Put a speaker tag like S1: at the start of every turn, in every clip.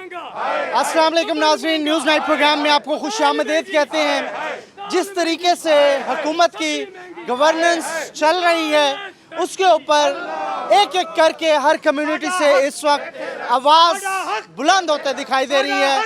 S1: अस्सलाम वालेकुम नाज़रीन, न्यूज़ नाइट प्रोग्राम में आपको खुशामदीद कहते हैं। जिस तरीके से हुकूमत की गवर्नेंस चल रही है उसके ऊपर एक एक करके हर कम्युनिटी से इस वक्त आवाज़ बुलंद होते दिखाई दे रही है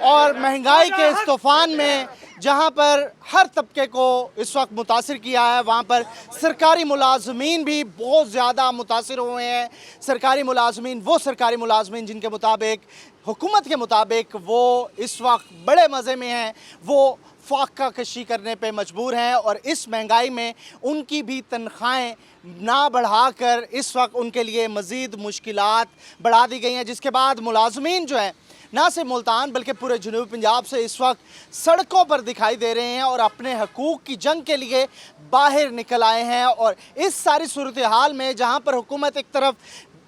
S1: और महंगाई के इस तूफ़ान में जहां पर हर तबके को इस वक्त मुतासिर किया है, वहां पर सरकारी मुलाजमीन भी बहुत ज़्यादा मुतासिर हुए हैं। सरकारी मुलाजमीन, वो सरकारी मुलाजमीन जिनके मुताबिक, हुकूमत के मुताबिक वो इस वक्त बड़े मज़े में हैं, वो फाका कशी करने पे मजबूर हैं और इस महंगाई में उनकी भी तनख्वाहें ना बढ़ाकर इस वक्त उनके लिए मज़ीद मुश्किलात बढ़ा दी गई हैं। जिसके बाद मुलाजमीन जो है ना सिर्फ मुल्तान बल्कि पूरे जनूबी पंजाब से इस वक्त सड़कों पर दिखाई दे रहे हैं और अपने हकूक़ की जंग के लिए बाहर निकल आए हैं। और इस सारी सूरत हाल में जहाँ पर हुकूमत एक तरफ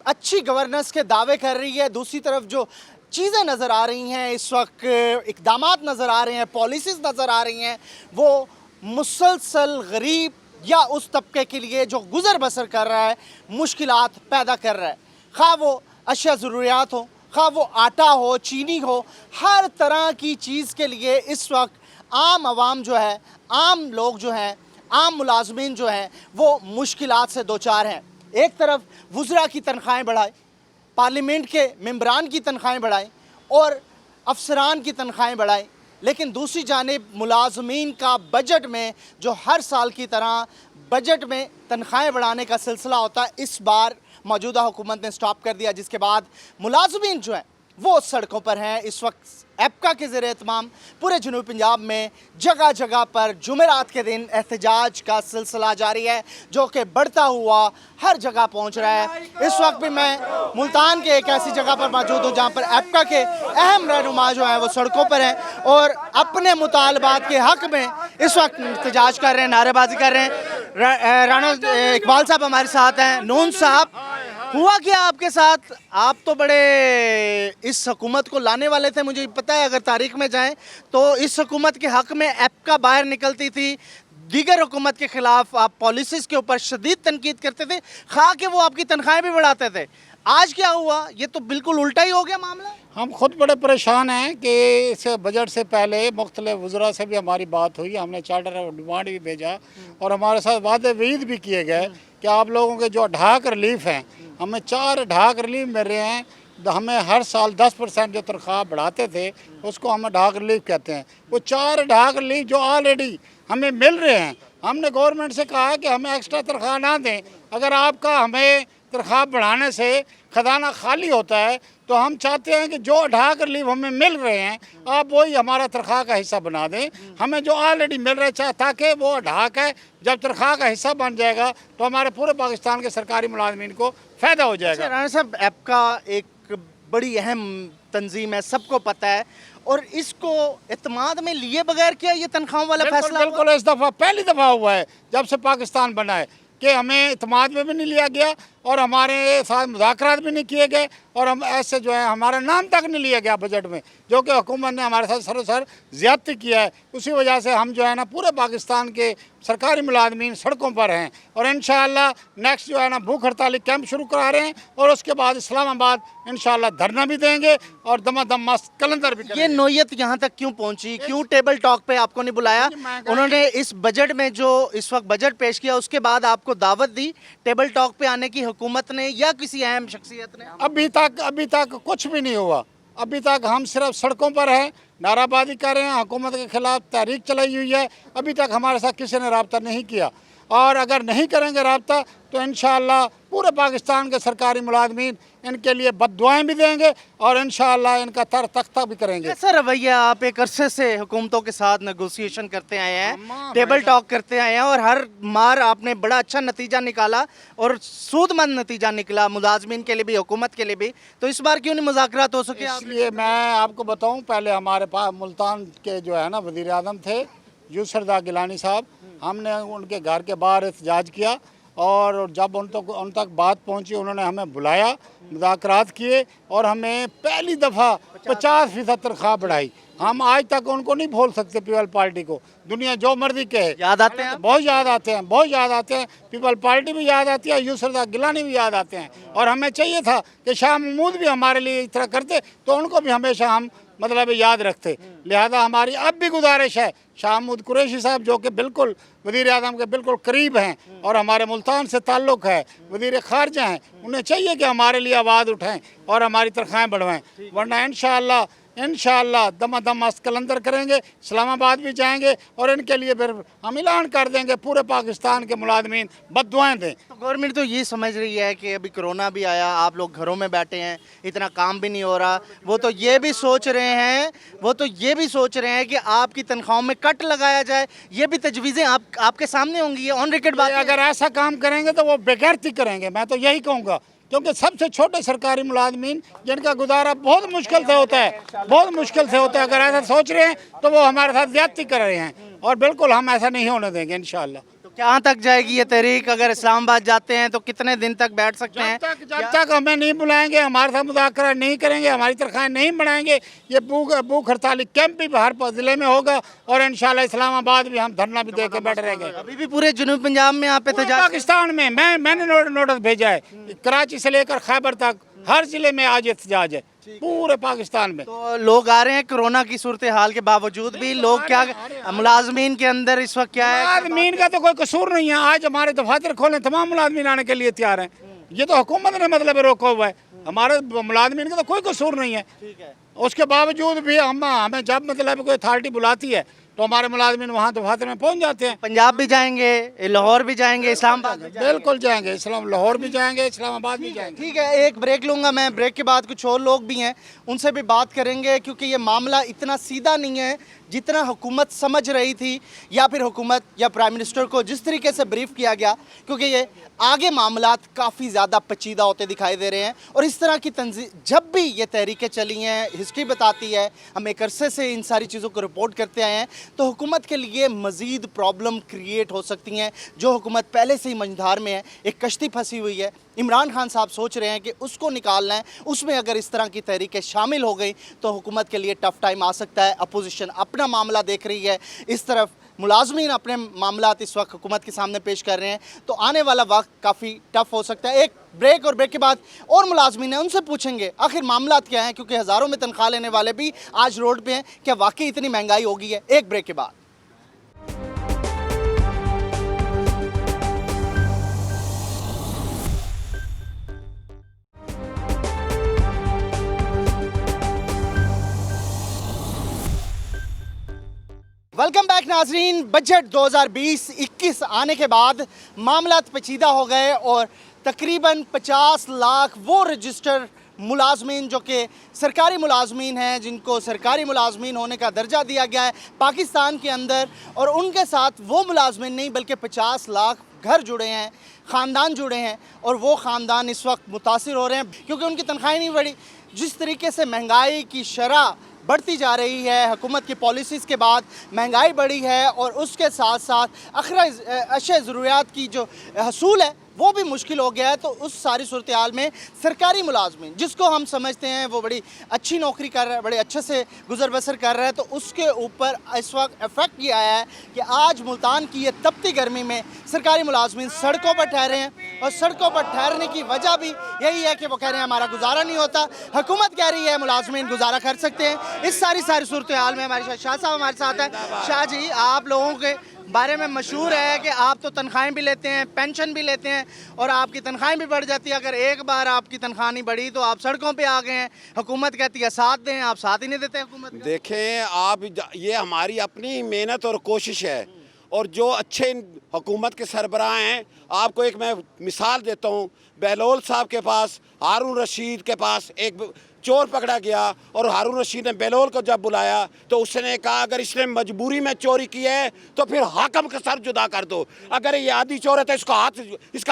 S1: अच्छी गवर्नेंस के दावे कर रही है, दूसरी तरफ जो चीज़ें नज़र आ रही हैं इस वक्त, इक़दामात नज़र आ रहे हैं, पॉलिसीज़ नज़र आ रही हैं, वो मुसलसल गरीब या उस तबके के लिए जो गुज़र बसर कर रहा है मुश्किलात पैदा कर रहा है। खा वो अशिया ज़रूरियात हो, खा वो आटा हो, चीनी हो, हर तरह की चीज़ के लिए इस वक्त आम आवाम जो है, आम लोग जो हैं, आम मुलाजमीन जो हैं वो मुश्किलात से दो चार हैं। एक तरफ वुज़रा की तनख्वाहें बढ़ाए, पार्लियामेंट के मेंबरान की तनख्वाहें बढ़ाएं और अफसरान की तनख्वाहें बढ़ाएं, लेकिन दूसरी जानिब मुलाजमीन का बजट में जो हर साल की तरह बजट में तनख्वाहें बढ़ाने का सिलसिला होता है, इस बार मौजूदा हुकूमत ने स्टॉप कर दिया। जिसके बाद मुलाजमीन जो हैं वो सड़कों पर हैं। इस वक्त एप्का के ज़ेरे एहतमाम पूरे जनूबी पंजाब में जगह जगह पर जुमेरात के दिन एहतजाज का सिलसिला जारी है, जो कि बढ़ता हुआ हर जगह पहुंच रहा है। इस वक्त भी मैं मुल्तान के एक ऐसी जगह पर मौजूद हूँ जहाँ पर एप्का के अहम रहनुमा जो हैं वो सड़कों पर हैं और अपने मुतालबात के हक़ में इस वक्त एहतजाज कर रहे हैं, नारेबाजी कर रहे हैं। राना इकबाल साहब हमारे साथ हैं। नून साहब, हुआ क्या आपके साथ? आप तो बड़े इस हुकूमत को लाने वाले थे, मुझे पता है। अगर तारीख में जाएं तो इस हुकूमत के हक़ में एप्का बाहर निकलती थी, दीगर हुकूमत के ख़िलाफ़ आप पॉलिसीज़ के ऊपर शदीद तनकीद करते थे, खा के वो आपकी तनख्वाहें भी बढ़ाते थे। आज क्या हुआ? ये तो बिल्कुल उल्टा ही हो गया मामला।
S2: हम खुद बड़े परेशान हैं कि इस बजट से पहले मुख्तलिफ वज़रा से भी हमारी बात हुई, हमने चार्टर ऑफ डिमांड भी भेजा और हमारे साथ वादे वईद भी किए गए कि आप लोगों के जो ढाक रिलीफ हैं, हमें 4 ढाक रिलीफ मिल रहे हैं। हमें हर साल 10% जो तनख्वाह बढ़ाते थे उसको हम ढाक रिलीफ कहते हैं। वो 4 ढाक रिलीफ जो ऑलरेडी हमें मिल रहे हैं, हमने गवर्नमेंट से कहा है कि हमें एक्स्ट्रा तनख्वाह ना दें। अगर आपका हमें तनख्वाह बढ़ाने से ख़जाना खाली होता है तो हम चाहते हैं कि जो ढाक रिलीफ हमें मिल रहे हैं आप वही हमारा तनख्वाह का हिस्सा बना दें। हमें जो ऑलरेडी मिल रहा है ताकि वो ढाक है, जब तनख्वाह का हिस्सा बन जाएगा तो हमारे पूरे पाकिस्तान के सरकारी मुलाजमीन को फ़ायदा हो जाएगा।
S1: राना साहब, एप्का एक बड़ी अहम तंजीम है, सबको पता है, और इसको एतमाद में लिए बगैर क्या ये तनख्वाहों वाला फैसला?
S2: बिल्कुल इस दफ़ा पहली दफ़ा हुआ है जब से पाकिस्तान बना है कि हमें इतमाद में भी नहीं लिया गया और हमारे साथ मुज़ाकरात भी नहीं किए गए और हम ऐसे जो है हमारा नाम तक नहीं लिया गया बजट में, जो कि हुकूमत ने हमारे साथ सरासर ज़्यादती किया है। उसी वजह से हम जो है ना पूरे पाकिस्तान के सरकारी मुलाजमीन सड़कों पर हैं और इंशाअल्लाह नेक्स्ट जो है ना भूख हड़ताली कैंप शुरू करा रहे हैं और उसके बाद इस्लामाबाद इंशाअल्लाह धरना भी देंगे और दमादम मस्त कलंदर भी करेंगे।
S1: ये नोयत यहाँ तक क्यों पहुँची? क्यों टेबल टॉक पे आपको नहीं बुलाया? उन्होंने इस बजट में जो इस वक्त बजट पेश किया उसके बाद आपको दावत दी टेबल टॉक पे आने की हुकूमत ने या किसी अहम शख्सियत ने?
S2: अभी तक कुछ भी नहीं हुआ। अभी तक हम सिर्फ सड़कों पर हैं, नाराबाजी कर रहे हैं, हुकूमत के खिलाफ तहरीक चलाई हुई है। अभी तक हमारे साथ किसी ने रब्ता नहीं किया और अगर नहीं करेंगे रब्ता तो इंशाअल्लाह पूरे पाकिस्तान के सरकारी मुलाजमीन इनके लिए बद्दुआएं भी देंगे और इंशाअल्लाह इनका तर तख्ता भी करेंगे।
S1: कैसा रवैया? आप एक अरसे से हुकूमतों के साथ नेगोशिएशन करते आए हैं, टेबल टॉक करते आए हैं और हर मार आपने बड़ा अच्छा नतीजा निकाला और सूदमंद नतीजा निकला मुलाजमीन के लिए भी, हुकूमत के लिए भी, तो इस बार क्यों नहीं मुज़ाकरात हो सके?
S2: इसलिए मैं आपको बताऊँ, पहले हमारे पास मुल्तान के जो है ना वज़ीर आज़म थे यूसुफ रज़ा गिलानी साहब, हमने उनके घर के बाहर एहतजाज किया और जब उन तक बात पहुंची उन्होंने हमें बुलाया, मुज़ाकरात किए और हमें पहली दफ़ा 50% तनख्वाह बढ़ाई। हम आज तक उनको नहीं भूल सकते पीपल पार्टी को, दुनिया जो मर्जी कहे।
S1: याद आते हैं?
S2: बहुत याद आते हैं, बहुत याद आते हैं। पीपल पार्टी भी याद आती है, यूसुफ गिलानी भी याद आते हैं। और हमें चाहिए था कि शाह महमूद भी हमारे लिए इस तरह करते तो उनको भी हमेशा हम मतलब याद रखते। लिहाजा हमारी अब भी गुजारिश है, शाह महमूद कुरैशी साहब जो कि बिल्कुल वज़ीर आज़म के बिल्कुल करीब हैं और हमारे मुल्तान से ताल्लुक़ है, वज़ीर ख़ारजा हैं, उन्हें चाहिए कि हमारे लिए आवाज़ उठाएं और हमारी तनख्वाहें बढ़वाएं। वरना इंशाअल्लाह दमादम मस्त कलंदर करेंगे, इस्लामाबाद भी जाएंगे और इनके लिए फिर हम ऐलान कर देंगे पूरे पाकिस्तान के मुलाजमीन बद्दुआएं दें।
S1: तो गवर्नमेंट तो ये समझ रही है कि अभी कोरोना भी आया, आप लोग घरों में बैठे हैं, इतना काम भी नहीं हो रहा। वो तो ये भी सोच रहे हैं कि आपकी तनख्वाहों में कट लगाया जाए। ये भी तजवीज़ें आपके सामने होंगी, ये ऑन रिकॉर्ड बात है।
S2: अगर ऐसा काम करेंगे तो वो बेगैरती करेंगे, मैं तो यही कहूँगा। क्योंकि सबसे छोटे सरकारी मुलाजमीन जिनका गुजारा बहुत मुश्किल से होता है, अगर ऐसा सोच रहे हैं तो वो हमारे साथ ज्यादती कर रहे हैं और बिल्कुल हम ऐसा नहीं होने देंगे इंशाअल्लाह।
S1: तो कहाँ तक जाएगी ये तहरीक? अगर इस्लामाबाद जाते हैं तो कितने दिन तक बैठ सकते हैं?
S2: जब तक हमें नहीं बुलाएंगे, हमारे साथ मुज़ाकरा नहीं करेंगे, हमारी तनख्वाहें नहीं बढ़ाएंगे, ये भूख हड़ताली कैंप भी हर ज़िले में होगा और इंशाल्लाह इस्लामाबाद भी हम धरना भी दे के बैठे रहेंगे।
S1: अभी भी पूरे जनूब पंजाब में आप
S2: पाकिस्तान में मैंने नोटिस भेजा है, कराची से लेकर खैबर तक हर जिले में आज एहतजाज है पूरे पाकिस्तान में।
S1: तो लोग आ रहे हैं कोरोना की सूरत हाल के बावजूद भी। लोग क्या मुलाजमीन के अंदर इस वक्त क्या है?
S2: मुलाजमीन का तो कोई कसूर नहीं है। आज हमारे दफातर खोले, तमाम मुलाजमीन आने के लिए तैयार हैं। ये तो हुकूमत ने मतलब रोका हुआ है, हमारे मुलाजमीन का तो कोई कसूर नहीं है। उसके बावजूद भी हमें जब मतलब कोई अथॉरिटी बुलाती है तो हमारे मुलाजमीन वहाँ दफातर में पहुँच जाते हैं।
S1: पंजाब भी जाएंगे, लाहौर भी जाएंगे, इस्लामाबाद भी जाएंगे।
S2: बिल्कुल जाएंगे, लाहौर भी जाएंगे, इस्लामाबाद भी जाएंगे।
S1: ठीक है, एक ब्रेक लूंगा मैं। ब्रेक के बाद कुछ और लोग भी हैं, उनसे भी बात करेंगे, क्योंकि ये मामला इतना सीधा नहीं है जितना हुकूमत समझ रही थी, या फिर हुकूमत या प्राइम मिनिस्टर को जिस तरीके से ब्रीफ किया गया, क्योंकि ये आगे मामलात काफ़ी ज़्यादा पेचीदा होते दिखाई दे रहे हैं। और इस तरह की जब भी ये तहरीकें चली हैं, हिस्ट्री बताती है, हम एक अरसे से इन सारी चीज़ों को रिपोर्ट करते आए हैं, तो हुकूमत के लिए मज़ीद प्रॉब्लम क्रिएट हो सकती हैं। जो हुकूमत पहले से ही मंझधार में है, एक कश्ती फंसी हुई है, इमरान खान साहब सोच रहे हैं कि उसको निकालना है। उसमें अगर इस तरह की तहरीकें शामिल हो गई तो हुकूमत के लिए टफ़ टाइम आ सकता है। अपोजिशन अपना मामला देख रही है, इस तरफ मुलाजमीन अपने मामलात इस वक्त हुकूमत के सामने पेश कर रहे हैं, तो आने वाला वक्त काफ़ी टफ हो सकता है। एक ब्रेक, और ब्रेक के बाद और मुलाजमीन हैं, उनसे पूछेंगे आखिर मामलात क्या हैं, क्योंकि हज़ारों में तनख्वाह लेने वाले भी आज रोड पे हैं। क्या वाकई इतनी महंगाई हो गई है? एक ब्रेक के बाद। वेलकम बैक नाजरीन। बजट 2020-21 आने के बाद मामलात पेचीदा हो गए और तकरीबन 50 लाख वो रजिस्टर मुलाजमीन जो कि सरकारी मुलाजमीन हैं, जिनको सरकारी मुलाजमीन होने का दर्जा दिया गया है पाकिस्तान के अंदर, और उनके साथ वो मुलाजमीन नहीं बल्कि 50 लाख घर जुड़े हैं, ख़ानदान जुड़े हैं, और वो ख़ानदान इस वक्त मुतासिर हो रहे हैं क्योंकि उनकी तनख्वाहें नहीं बढ़ी। जिस तरीके से महंगाई की शरह बढ़ती जा रही है, हुकूमत की पॉलिसीज़ के बाद महंगाई बढ़ी है, और उसके साथ साथ अशय ज़रूरियात की जो हसूल है वो भी मुश्किल हो गया है। तो उस सारी सूरत हाल में सरकारी मुलाजमीन, जिसको हम समझते हैं वो बड़ी अच्छी नौकरी कर रहा है, बड़े अच्छे से गुजर बसर कर रहा है, तो उसके ऊपर इस वक्त इफ़ेक्ट ये आया है कि आज मुल्तान की ये तपती गर्मी में सरकारी मुलाजमीन सड़कों पर ठहरे हैं। और सड़कों पर ठहरने की वजह भी यही है कि वो कह रहे हैं हमारा गुजारा नहीं होता, हुकूमत कह रही है मुलाजमीन गुजारा कर सकते हैं। इस सारी सूरत हाल में हमारे साथ शाह साहब हमारे साथ हैं। शाह जी, आप लोगों के बारे में मशहूर है कि आप तो तनख्वाहें भी लेते हैं, पेंशन भी लेते हैं, और आपकी तनख्वाहें भी बढ़ जाती है। अगर एक बार आपकी तनख्वाह नहीं बढ़ी तो आप सड़कों पे आ गए हैं, हुकूमत कहती है साथ दें, आप साथ ही नहीं देते हुकूमत का।
S3: देखें आप, ये हमारी अपनी मेहनत और कोशिश है, और जो अच्छे हुकूमत के सरबराह हैं, आपको एक मैं मिसाल देता हूँ। बहलोल साहब के पास, हारून रशीद के पास एक चोर पकड़ा गया, और हारून रशीद ने बहलोल को जब बुलाया तो उसने कहा अगर इसने मजबूरी में चोरी की है तो फिर हाकम का सर जुदा कर दो, अगर ये आदि चोर है तो इसका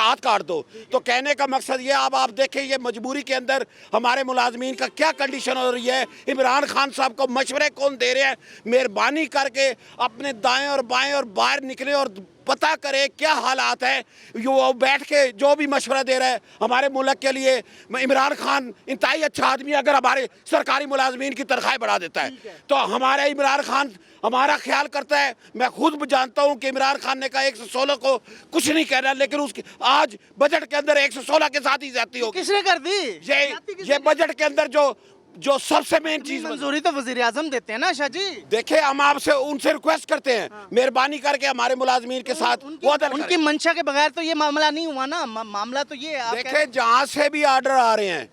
S3: हाथ काट दो। तो कहने का मकसद ये, अब आप देखें ये मजबूरी के अंदर हमारे मुलाजमीन का क्या कंडीशन हो रही है। इमरान खान साहब को मशवरे कौन दे रहे हैं? मेहरबानी करके अपने दाएँ और बाएँ और बाहर निकले और पता करे क्या हालात है, वो बैठ के जो भी मशवरा दे रहा है हमारे मुल्क के लिए। इमरान खान इंतहाई अच्छा आदमी है, अगर हमारे सरकारी मुलाजमीन की तनख्वाहें बढ़ा देता है तो हमारा इमरान खान हमारा ख्याल करता है। मैं खुद जानता हूं कि इमरान खान ने कहा 116 को कुछ नहीं कहना, लेकिन उसके आज बजट के अंदर 116 के साथ ही ज्यादती होगी।
S1: किसने कर दी?
S3: ये बजट के अंदर जो सबसे मेन चीज
S1: मंजूरी तो वजीर आजम देते हैं ना शाह जी।
S3: देखिए, हम आपसे उनसे रिक्वेस्ट करते हैं, मेहरबानी करके हमारे मुलाजमीन के साथ वो अदल
S1: उनकी मंशा के बगैर तो ये मामला नहीं हुआ ना। मामला तो ये है, आप कह रहे
S3: देखिए जहां से भी ऑर्डर आ रहे हैं,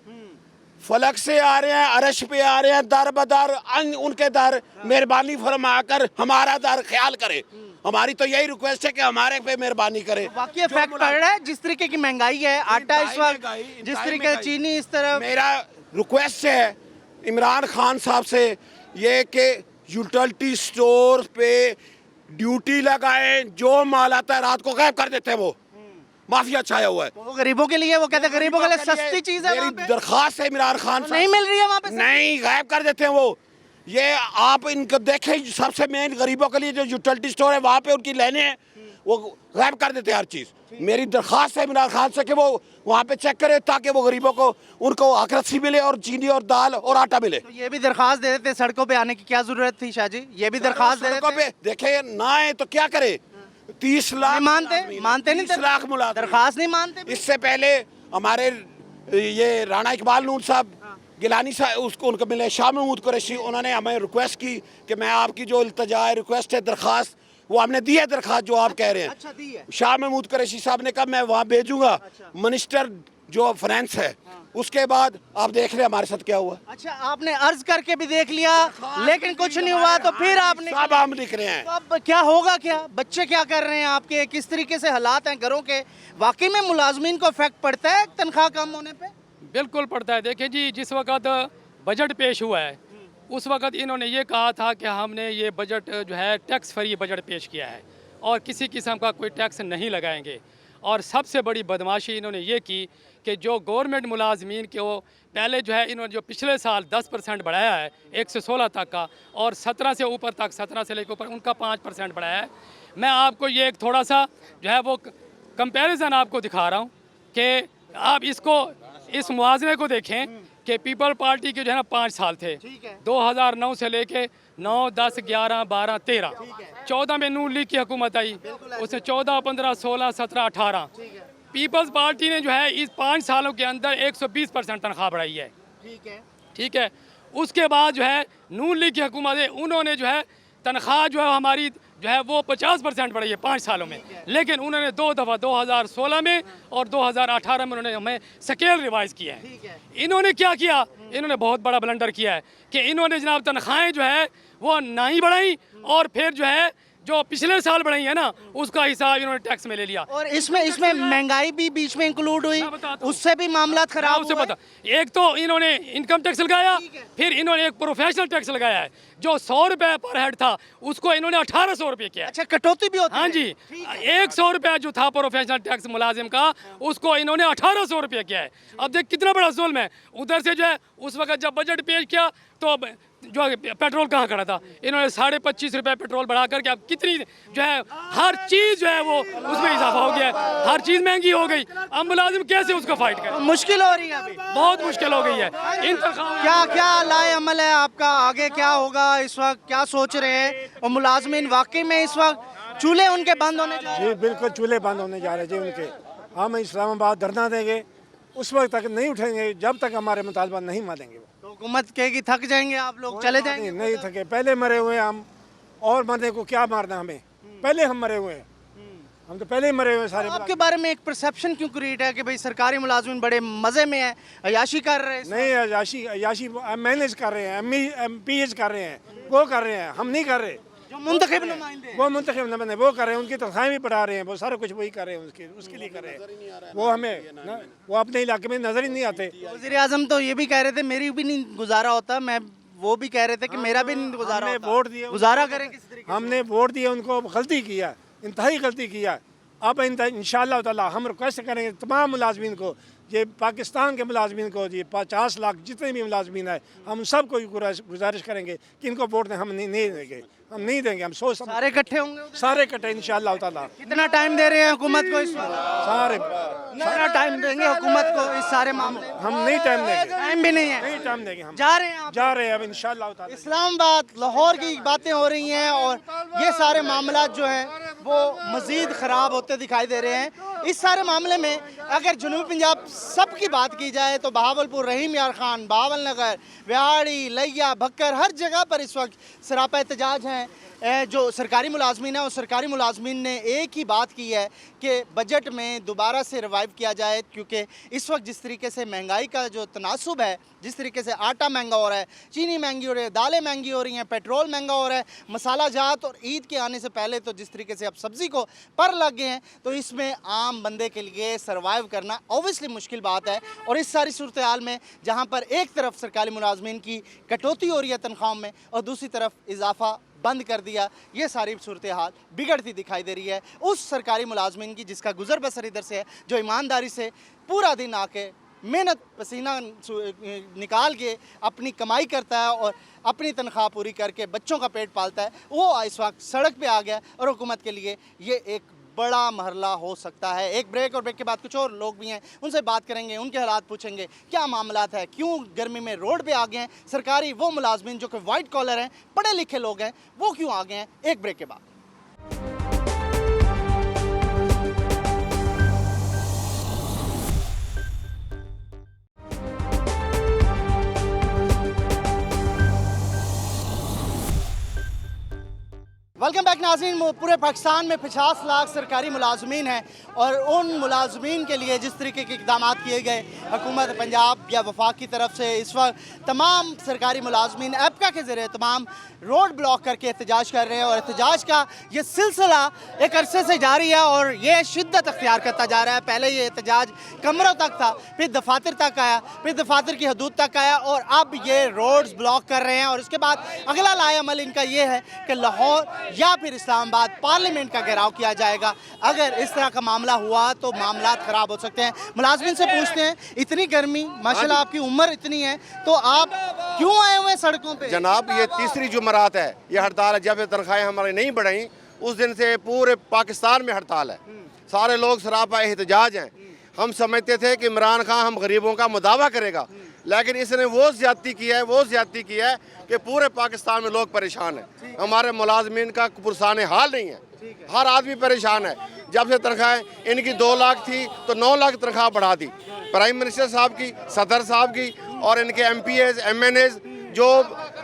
S3: फलक से आ रहे हैं, अरश पे आ रहे हैं, दर बदर उनके दर, मेहरबानी फरमाकर हमारा दर ख्याल करे। हमारी तो यही रिक्वेस्ट है कि हमारे पे मेहरबानी करे।
S1: वाकई इफेक्ट पड़ रहा है जिस तरीके की महंगाई है, आटा इस वक्त, जिस तरीके का चीनी इस तरफ।
S3: मेरा रिक्वेस्ट है इमरान खान साहब से ये कि यूटिलिटी स्टोर पे ड्यूटी लगाए, जो माल आता है रात को गायब कर देते हैं, वो माफिया छाया हुआ है।
S1: वो गरीबों के लिए, वो कहते हैं गरीबों के लिए सस्ती चीज है।
S3: मेरी दरखास्त है इमरान खान साहब,
S1: नहीं मिल रही है वहाँ पे,
S3: नहीं, गायब कर देते हैं वो। ये आप इनको देखें, सबसे मेन गरीबों के लिए जो यूटिलिटी स्टोर है वहाँ पे उनकी लाइनें हैं, वो गायब कर देते हैं हर चीज़। मेरी दरखास्त है इमरान खान से कि वो वहाँ पे चेक करे ताकि वो गरीबों को उनको आखरसी मिले और चीनी और दाल और आटा मिले।
S1: तो ये भी दरखास्त दे देते, सड़कों पे आने की क्या जरूरत थी शाह जी? ये भी दरखास्त दे
S3: सड़कों
S1: देते।
S3: पे देखे ना आए तो क्या करे? 30 लाख
S1: मानते नहीं,
S3: 30 लाख मुलाजिम,
S1: दरखास्त नहीं मानते।
S3: इससे पहले हमारे ये राणा इकबाल नूर साहब गिलानी साहब, उसको उनको मिले शाह महमूद कुरैशी, उन्होंने हमें रिक्वेस्ट की कि मैं आपकी जो इल्तजा है, रिक्वेस्ट है, दरखास्त, वो हमने दी है दरखास्त जो आप कह रहे हैं।
S1: अच्छा, दी है।
S3: शाह महमूद कुरैशी साहब ने कहा मैं वहाँ भेजूंगा मिनिस्टर जो फाइनेंस है। उसके बाद आप देख रहे हैं हमारे साथ क्या हुआ।
S1: अच्छा, आपने अर्ज करके भी देख लिया लेकिन कुछ नहीं हुआ, तो फिर आपने
S3: सब हम लिख रहे हैं।
S1: तो अब क्या होगा? क्या बच्चे क्या कर रहे हैं आपके? किस तरीके से हालात हैं घरों के? वाकई में मुलाजमीन को इफेक्ट पड़ता है तनख्वाह कम होने पे?
S4: बिल्कुल पड़ता है। देखिए जी, जिस वक्त बजट पेश हुआ है उस वक्त इन्होंने ये कहा था कि हमने ये बजट जो है टैक्स फ्री बजट पेश किया है और किसी किस्म का कोई टैक्स नहीं लगाएंगे। और सबसे बड़ी बदमाशी इन्होंने ये की कि जो गवर्नमेंट मुलाजमीन के वो पहले जो है इन्होंने जो पिछले साल 10% बढ़ाया है 116 तक का, और 17 से ऊपर तक, 17 से लेकर ऊपर उनका 5% बढ़ाया है। मैं आपको ये एक थोड़ा सा जो है वो कंपैरिजन आपको दिखा रहा हूँ कि आप इसको इस मुआवजे को देखें कि पीपल पार्टी के जो है ना 5 साल थे, 2009 से लेके 9, 10, 11, 12, 13, 14 में नून लीग की हुकूमत आई, उसने 14, 15, 16, 17, 18। पीपल्स पार्टी ने जो है इस 5 सालों के अंदर 120% तनख्वाह बढ़ाई है। ठीक है। उसके बाद जो है नून लीग की हुकूमत है, उन्होंने जो है तनख्वाह जो है हमारी जो है वो 50% बढ़ी है 5 सालों में, लेकिन उन्होंने 2 दफ़ा 2016 में और 2018 में उन्होंने हमें स्केल रिवाइज किया है। इन्होंने क्या किया? इन्होंने बहुत बड़ा ब्लंडर किया है कि इन्होंने जनाब तनख्वाहें जो है वो ना ही बढ़ाई और फिर जो है जो पिछले साल बढ़ाई है ना उसका हिसाब इन्होंने टैक्स में ले लिया।
S1: और इसमें महंगाई भी बीच में इंक्लूड हुई, उससे भी मामला खराब
S4: उससे
S1: हुआ।
S4: पता, एक तो इन्होंने इनकम टैक्स लगाया, फिर इन्होंने एक प्रोफेशनल टैक्स लगाया है जो 100 रुपए पर हेड था उसको इन्होंने 1800 रुपए किया।
S1: अच्छा, कटौती भी होती है?
S4: हाँ जी, 100 रुपया जो था प्रोफेशनल टैक्स मुलाजिम का उसको इन्होंने 1800 रुपया किया है। अब देख कितना बड़ा जुल्म है। उधर से जो है उस वक्त जब बजट पेश किया तो जो पेट्रोल कहाँ खड़ा था, इन्होंने 25.5 रुपये पेट्रोल बढ़ा करके अब कितनी जो है हर चीज़ जो है वो उसमें इजाफा हो गया है, हर चीज़ महंगी हो गई। अब मुलाजिम कैसे उसको फाइट करे?
S1: मुश्किल हो रही है अभी,
S4: बहुत मुश्किल हो गई है। इन
S1: क्या क्या लाए अमल है आपका? आगे क्या होगा इस वक्त, क्या सोच रहे हैं? और मुलाजमीन वाकई में इस वक्त चूल्हे उनके बंद होने जा रहे हैं?
S5: जी बिल्कुल, चूल्हे बंद होने जा रहे हैं जी उनके। हम इस्लामाबाद धरना देंगे, उस वक्त तक नहीं उठेंगे जब तक हमारे मुतालबा नहीं मानेंगे।
S1: तो हुकूमत कहेगी थक जाएंगे आप लोग, चले जाएंगे?
S5: नहीं थके, पहले मरे हुए हैं हम, और मरने को क्या मारना हमें? पहले हम मरे हुए हैं, हम तो पहले ही मरे हुए हैं सारे।
S1: आपके बारे में एक परसेप्शन क्यों क्रिएट है कि भाई सरकारी मुलाजिम बड़े मजे में है, अयाशी कर रहे हैं?
S5: नहीं, अयाशी मैनेज कर रहे हैं, MPH कर रहे हैं, वो कर रहे हैं, हम नहीं कर रहे।
S1: जो मुंतखब नुमाइंदे हैं।
S5: वो मुंतखब न बने वो कर रहे हैं, उनकी तनख्वाहें भी बढ़ा रहे हैं, वो सारा कुछ वही कर रहे हैं, उसके लिए कर रहे हैं। वो हमें वो अपने इलाके में नजर ही नहीं आते।
S1: वज़ीर आज़म तो ये भी कह रहे थे मेरी भी नहीं गुजारा होता, मैं वो भी कह रहे थे कि मेरा भी नहीं गुजारा
S5: हमने
S1: होता।
S5: वोट दिए,
S1: गुजारा करें किस तरीके?
S5: हमने वोट दिया उनको, गलती किया, इंतहाई गलती किया। अब इंशाअल्लाह ताला हम रिक्वेस्ट करेंगे तमाम मुलाजमीन को, ये पाकिस्तान के मुलाजमीन को, ये 50 लाख जितने भी मुलाजमीन है, हम सबको गुजारिश करेंगे कि इनको वोट दें। हम नहीं देंगे, हम नहीं देंगे, हम सोच
S1: सारे इकट्ठे होंगे उधर?
S5: सारे इकट्ठे इंशाअल्लाह ताला।
S1: कितना टाइम दे रहे हैं हुकूमत को इस वक्त?
S5: सारे
S1: कितना टाइम देंगे हुकूमत को इस सारे मामले?
S5: हम नहीं टाइम देंगे,
S1: टाइम भी नहीं है,
S5: नहीं टाइम देंगे, हम
S1: जा रहे हैं आप?
S5: जा रहे हैं अब इंशाअल्लाह ताला।
S1: इस्लामाबाद लाहौर की बातें हो रही हैं और ये सारे मामला जो हैं वो मज़ीद ख़राब होते दिखाई दे रहे हैं। इस सारे मामले में अगर जनूबी पंजाब सब की बात की जाए तो बहावलपुर, रहीम यार खान, बावल नगर, व्याड़ी, लिया, भक्कर, हर जगह पर इस वक्त सरापा एहतजाज हैं। जो सरकारी मुलाजमीन है, उस सरकारी मुलाजमीन ने एक ही बात की है कि बजट में दोबारा से रिवाइव किया जाए, क्योंकि इस वक्त जिस तरीके से महंगाई का जो तनासुब है, जिस तरीके से आटा महंगा हो रहा है, चीनी महंगी हो रही है, दालें महंगी हो रही हैं, पेट्रोल महंगा हो रहा है, मसाला जात, और ईद के आने से पहले तो जिस तरीके से अब सब्ज़ी को पर लग गए हैं, तो इसमें आम बंदे के लिए सर्वाइव करना ओबियसली मुश्किल बात है। और इस सारी सूरत हाल में जहाँ पर एक तरफ सरकारी मुलाजमीन की कटौती हो रही है तनख्वाहों में और दूसरी तरफ इजाफा बंद कर दिया, ये सारी सूरत हाल बिगड़ती दिखाई दे रही है उस सरकारी मुलाजमीन की जिसका गुजर बसर इधर से है, जो ईमानदारी से पूरा दिन आके मेहनत पसीना निकाल के अपनी कमाई करता है और अपनी तनख्वाह पूरी करके बच्चों का पेट पालता है, वो इस वक्त सड़क पे आ गया। और हुकूमत के लिए ये एक बड़ा मरहला हो सकता है। एक ब्रेक, और ब्रेक के बाद कुछ और लोग भी हैं, उनसे बात करेंगे, उनके हालात पूछेंगे, क्या मामलात है, क्यों गर्मी में रोड पे आ गए हैं सरकारी वो मुलाजमीन जो कि वाइट कॉलर हैं, पढ़े लिखे लोग हैं, वो क्यों आ गए हैं। एक ब्रेक के बाद। वेलकम बैक नाज़रीन। पूरे पाकिस्तान में 50 लाख सरकारी मुलाजमीन हैं और उन मुलाजमीन के लिए जिस तरीके के इक़दाम किए गए हुकूमत पंजाब या वफाक की तरफ से, इस वक्त तमाम सरकारी मुलाजमीन एपका के ज़रिए तमाम रोड ब्लॉक करके एहतजाज कर रहे हैं। और एहतजाज का ये सिलसिला एक अरसे से जारी है और ये शिद्दत अख्तियार करता जा रहा है। पहले ये एहतजाज कमरों तक था, फिर दफातर तक आया, फिर दफातर की हदूद तक आया और अब ये रोड्स ब्लॉक कर रहे हैं। और उसके बाद अगला लाएअमल इनका ये है कि लाहौर या फिर इस्लामाबाद पार्लियामेंट का घेराव किया जाएगा। अगर इस तरह का मामला हुआ तो मामला ख़राब हो सकते हैं। मुलाजमिन से पूछते हैं, इतनी गर्मी, माशाल्लाह आपकी उम्र इतनी है, तो आप क्यों आए हुए हैं सड़कों पे?
S6: जनाब, ये तीसरी जुमरात है ये हड़ताल है। जब ये तनख्वाहें हमारी नहीं बढ़ी उस दिन से पूरे पाकिस्तान में हड़ताल है, सारे लोग सरापा एहतजाज हैं। हम समझते थे कि इमरान खान हम गरीबों का मुदावा करेगा, लेकिन इसने वो ज्यादती की है कि पूरे पाकिस्तान में लोग परेशान हैं। हमारे मुलाजमीन का पुरसाने हाल नहीं है, हर आदमी परेशान है। जब से तनख्वाहें इनकी 2 लाख थी तो 9 लाख तनख्वाह बढ़ा दी, प्राइम मिनिस्टर साहब की, सदर साहब की और इनके MPs MNAs जो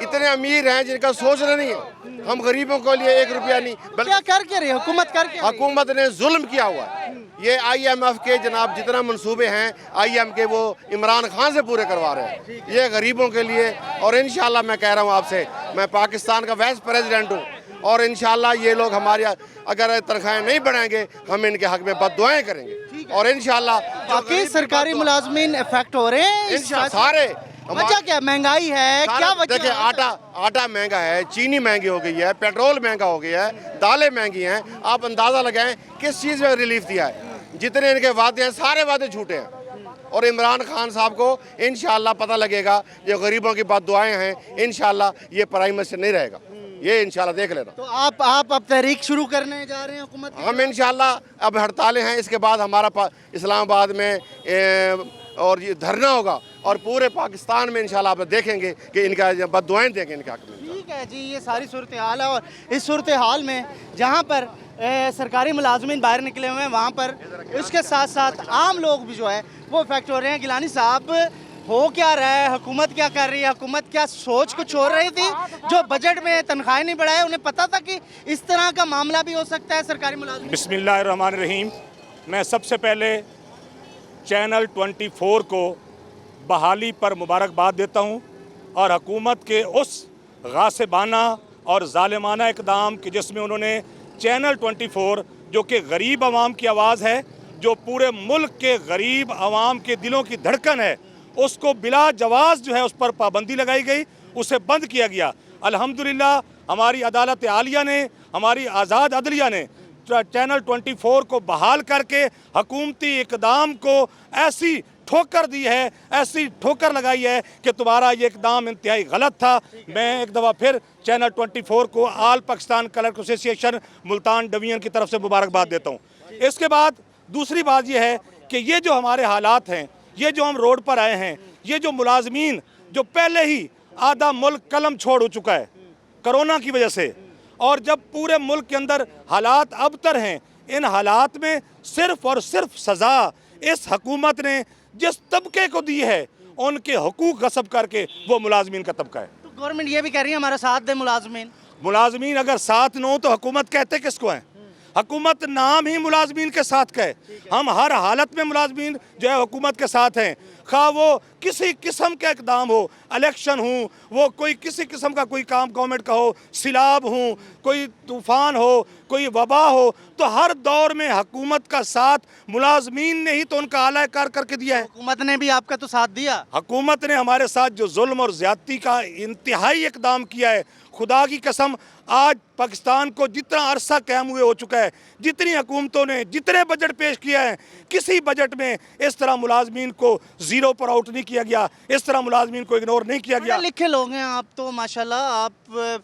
S6: इतने अमीर हैं जिनका सोचना नहीं है। हम गरीबों के लिए 1 रुपया नहीं,
S1: क्या कर के रही हुकूमत?
S6: हुकूमत ने जुल्म किया हुआ है। ये IMF के जनाब जितना मंसूबे हैं IM के, वो इमरान खान से पूरे करवा रहे हैं, ये गरीबों के लिए। और इंशाल्लाह मैं कह रहा हूँ आपसे, मैं पाकिस्तान का वाइस प्रेसिडेंट हूँ और इंशाल्लाह ये लोग हमारी अगर तनख्वाहें नहीं बढ़ाएंगे हम इनके हक में बद्दुआएं करेंगे। और इंशाल्लाह
S1: बाकी सरकारी मुलाजमीन इफेक्ट हो रहे हैं
S6: सारे।
S1: वजह क्या? महंगाई है, क्या वजह?
S6: देखिए, आटा महंगा है, चीनी महंगी हो गई है, पेट्रोल महंगा हो गया है, दालें महंगी हैं। आप अंदाज़ा लगाएं किस चीज़ में रिलीफ दिया है। जितने इनके वादे हैं सारे वादे झूठे हैं। और इमरान खान साहब को इंशाल्लाह पता लगेगा, ये गरीबों की दुआएं हैं, इंशाल्लाह ये प्राइम मिनिस्टर नहीं रहेगा, ये इंशाल्लाह देख लेना।
S1: तो आप अब तहरीक शुरू करने जा रहे हैं हुकूमत?
S6: हम इंशाल्लाह अब हड़तालें हैं, इसके बाद हमारा इस्लामाबाद में और ये धरना होगा और पूरे पाकिस्तान में इंशाल्लाह आप देखेंगे कि इनका बद्दुआएं देंगे इनके हक में।
S1: ठीक है जी, ये सारी सूरत हाल है। और इस सूरत हाल में जहाँ पर सरकारी मुलाजमीन बाहर निकले हुए हैं, वहाँ पर इसके साथ साथ आम लोग भी जो है वो इफेक्ट हो रहे हैं। गिलानी साहब, हो क्या रहा है? हुकूमत क्या कर रही है? हुकूमत क्या सोच कुछ हो रही थी जो बजट में तनख्वाहें नहीं बढ़ाए? उन्हें पता था कि इस तरह का मामला भी हो सकता है सरकारी मुलाजमीन?
S5: बिस्मिल्लाहिर्रहमानिर्रहीम। मैं सबसे पहले चैनल 24 को बहाली पर मुबारकबाद देता हूँ और हुकूमत के उस गासिबाना और ज़ालिमाना इक़दाम कि जिसमें उन्होंने चैनल 24 जो कि गरीब आवाम की आवाज़ है, जो पूरे मुल्क के गरीब आवाम के दिलों की धड़कन है, उसको बिला जवाज़ जो है उस पर पाबंदी लगाई गई, उसे बंद किया गया। अल्हम्दुलिल्लाह हमारी अदालत आलिया ने, हमारी आज़ाद अदलिया ने चैनल 24 को बहाल करके हुकूमती इकदाम को ऐसी ठोकर दी है, ऐसी ठोकर लगाई है कि तुम्हारा ये इकदाम इंतहाई गलत था। मैं एक दफ़ा फिर चैनल 24 को all Pakistan clerk association Multan division की तरफ से मुबारकबाद देता हूँ। इसके बाद दूसरी बात यह है कि ये जो हमारे हालात हैं, ये जो हम रोड पर आए हैं, ये जो मुलाजमीन जो पहले ही आधा मुल्क कलम छोड़ हो चुका है कोरोना की वजह से, और जब पूरे मुल्क के अंदर हालात अबतर हैं, इन हालात में सिर्फ और सिर्फ सज़ा इस हुकूमत ने जिस तबके को दी है उनके हकूक़ गस्ब करके वो मुलाजमीन का तबका है।
S1: तो गवर्नमेंट ये भी कह रही है हमारा साथ दे मुलाजमीन।
S5: मुलाजमीन अगर साथ न हो तो हुकूमत कहते किसको है? हुकूमत नाम ही मुलाजमीन के साथ का है। हम हर हालत में मुलाजमीन जो है हुकूमत के साथ हैं, खा वो किसी किस्म का इकदाम हो, इलेक्शन हो, वो कोई किसी किस्म का कोई काम गवर्नमेंट का हो, सिलाब हो, कोई तूफ़ान हो, कोई वबा हो, तो हर दौर में हुकूमत का साथ मुलाजमीन ने ही तो उनका आला कार करके दिया है।
S1: हुकूमत ने भी आपका तो साथ दिया।
S5: हुकूमत ने हमारे साथ जो जुल्म और ज़्यादती का इंतहाई इकदाम किया है, खुदा की कसम आज पाकिस्तान को जितना अरसा कायम हुए हो चुका है, जितनी हुकूमतों ने जितने बजट पेश किया है, किसी बजट में इस तरह मुलाजमीन को ज़ीरो पर आउट नहीं किया गया, इस तरह मुलाजमीन को इग्नोर नहीं किया गया।
S1: लिखे लोग हैं आप तो माशाल्लाह, आप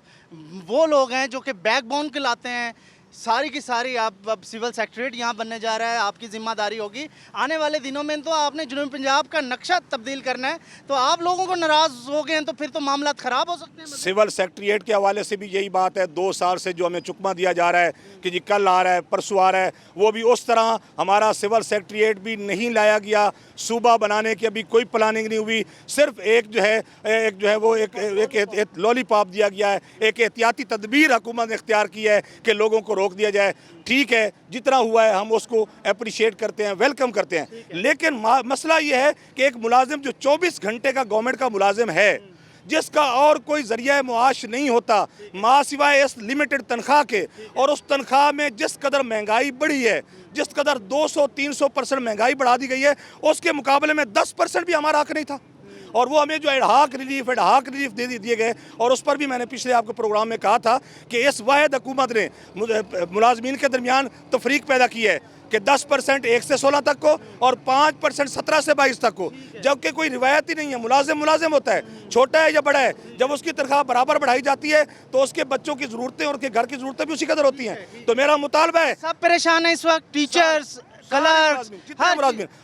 S1: वो लोग हैं जो कि बैकबोन कहलाते हैं। सारी की सारी आप अब सिविल सेक्रेटरीट यहाँ बनने जा रहा है, आपकी जिम्मेदारी होगी। आने वाले दिनों में तो आपने जुनूबी पंजाब का नक्शा तब्दील करना है, तो आप लोगों को नाराज़ हो गए हैं तो फिर तो मामला ख़राब हो सकते हैं।
S5: सिविल सेक्रेटरीट के हवाले से भी यही बात है। 2 साल से जो हमें चुकमा दिया जा रहा है कि जी कल आ रहा है, परसों आ रहा है, वो भी उस तरह हमारा सिविल सेक्रेटरीट भी नहीं लाया गया। सूबा बनाने की अभी कोई प्लानिंग नहीं हुई। सिर्फ एक जो है वो एक लॉलीपॉप दिया गया है, एक एहतियाती तदबीर हुकूमत ने इख्तियार की है कि लोगों को रोक दिया जाए। ठीक है, जितना हुआ है हम उसको अप्रिशिएट करते हैं, वेलकम करते हैं, लेकिन मसला ये है कि एक मुलाजिम जो 24 घंटे का गवर्नमेंट का मुलाजिम है, जिसका और कोई ज़रिया मुआश नहीं होता माँ सिवाय इस लिमिटेड तनख्वाह के, और उस तनख्वाह में जिस कदर महंगाई बढ़ी है, जिस कदर 200-300% महंगाई बढ़ा दी गई है, उसके मुकाबले में 10% भी हमारा हक नहीं था। और वो हमें जो एडहाक रिलीफ दे दिए गए, और उस पर भी मैंने पिछले आपके प्रोग्राम में कहा था कि इस वाहिद हुकूमत ने मुलाजमीन के दरमियान तफरीक पैदा की है कि 10% 1 से 16 तक को और 5% 17 से 22 तक को, जबकि कोई रिवायत ही नहीं है। मुलाजिम होता है, छोटा है या बड़ा है, जब उसकी तनख्वाह बराबर बढ़ाई जाती है तो उसके बच्चों की ज़रूरतें और उसके घर की ज़रूरतें भी उसी कदर होती हैं। तो मेरा मुतालबा है,
S1: सब परेशान है इस वक्त, टीचर्स, कलर्स,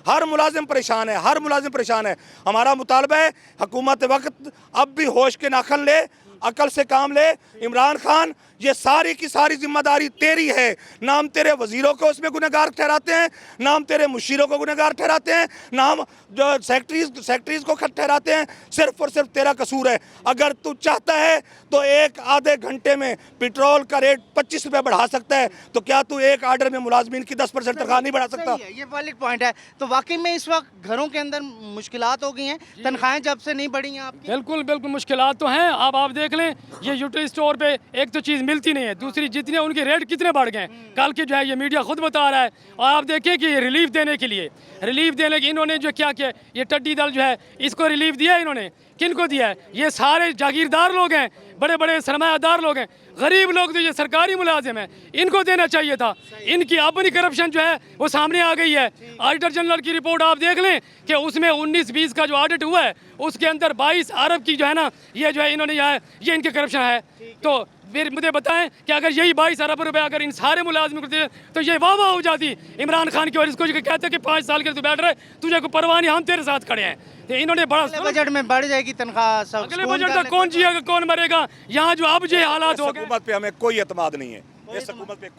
S5: हर मुलाजिम परेशान है, हर मुलाजिम परेशान है। हमारा मुतालबा है हुकूमत वक्त अब भी होश के नाखन ले, अकल से काम ले। इमरान खान, ये सारी की सारी जिम्मेदारी तेरी है। नाम तेरे वजीरों को उसमें गुनहगार ठहराते हैं, नाम तेरे मुशीरों को गुनहगार ठहराते हैं, नाम जो सेक्रेटरीज को ठहराते हैं। सिर्फ और सिर्फ तेरा कसूर है। अगर तू चाहता है तो एक आधे घंटे में पेट्रोल का रेट 25 रुपये बढ़ा सकता है, तो क्या तू एक आर्डर में मुलाजमीन की 10% तनख्वाह नहीं बढ़ा सकता?
S1: ये वैलिड पॉइंट है। तो वाकई में इस वक्त घरों के अंदर मुश्किलात हो गई हैं, तनख्वाहें जब से नहीं बढ़ी हैं आपकी।
S4: बिल्कुल मुश्किलात तो हैं। अब आप देख लें, ये यूटिलिटी स्टोर पे एक तो चीज़ मिलती नहीं है, दूसरी जितने उनके रेट कितने बढ़ गए। कल के जो है ये मीडिया खुद बता रहा है। और आप देखिए कि रिलीफ देने के इन्होंने जो क्या किया, ये टड्डी दल जो है इसको रिलीफ दिया है। इन्होंने किन को दिया है? ये सारे जागीरदार लोग हैं, बड़े बड़े सरमायादार लोग हैं। गरीब लोग तो ये सरकारी मुलाजिम हैं, इनको देना चाहिए था। इनकी अपनी करप्शन जो है वो सामने आ गई है। ऑडिटर जनरल की रिपोर्ट आप देख लें कि उसमें 19-20 का जो ऑडिट हुआ है उसके अंदर 22 अरब की जो है ना, ये जो है इन्होंने ये इनके करप्शन है। तो फिर मुझे बताएं कि अगर यही 22 अरब रुपए अगर इन सारे मुलाजिम को दे तो ये वाह वाह हो जाती इमरान खान की। और इसको कहते कि 5 साल के तू बैठ रहे, तुझे को परवाह नहीं, हम तेरे साथ खड़े हैं। तो इन्होंने बड़ा
S1: बजट में बढ़ जाएगी तनख्वाह।
S4: अगले बजट तक कौन जिएगा, कौन मरेगा? यहाँ जो अब ये हालात हो गए,
S5: हुकूमत पे हमें कोई एतमाद नहीं है। इस हुकूमत पे